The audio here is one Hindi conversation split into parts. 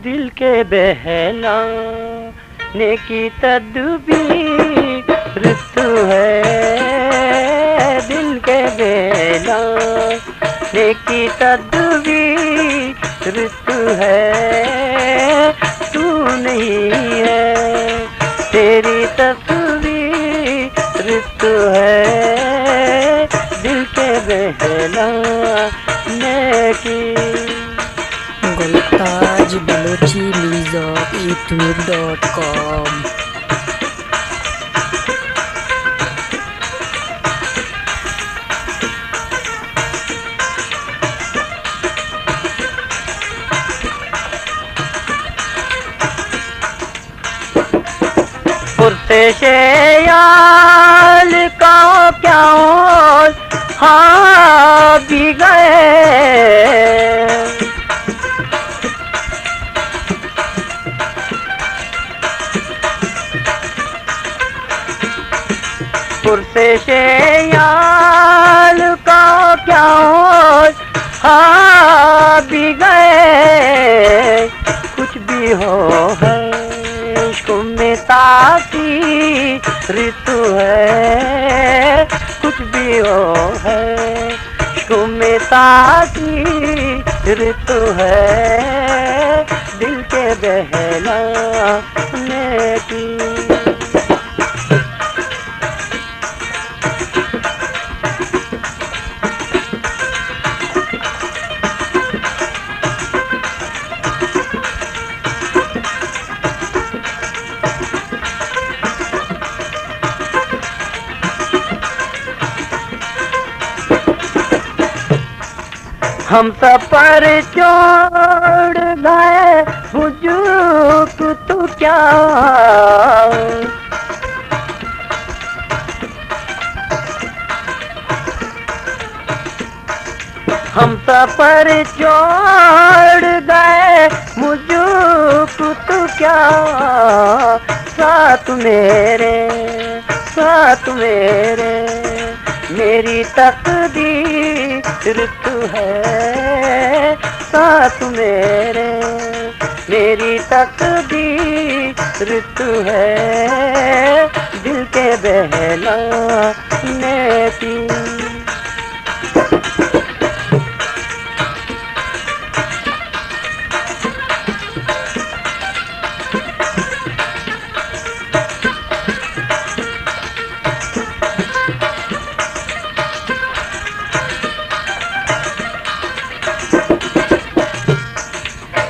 दिल के बहलाने की तदबीर तू है, दिल के बहलाने की तदबीर तू है। तू नहीं है तेरी तस्वीर तू है, दिल के बहलाने की। गुलताज बलोची youtube.com। पुरसे याल का क्या हाँ भी गए, पुरसे याल का क्या हाँ भी गए। कुछ भी हो है इश्क में तासीर तू है, कुछ भी हो है इश्क में तासीर तू है, दिल के बहलाने की। हम सफर छोड़ गए हुजूक तो क्या, हम सफर छोड़ गए मुझको तो क्या। साथ मेरे मेरी तकदीर तू है, साथ मेरी तकदीर तू है, दिल के बहलाने की।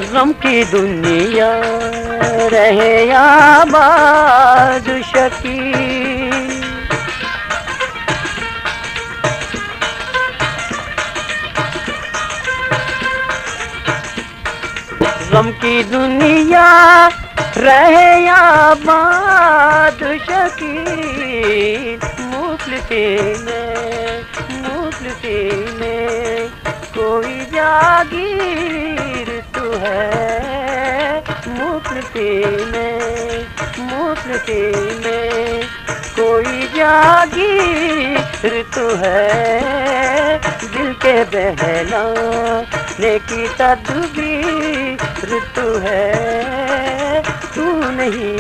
गम की दुनिया रहे आबाद शकी, गम की दुनिया रहे आबाद शकी। मुफलिसी में कोई जागीर तू है, मुफलिसी में कोई जागीर तू है, दिल के बहलाने की तदबीर तू है। तू नहीं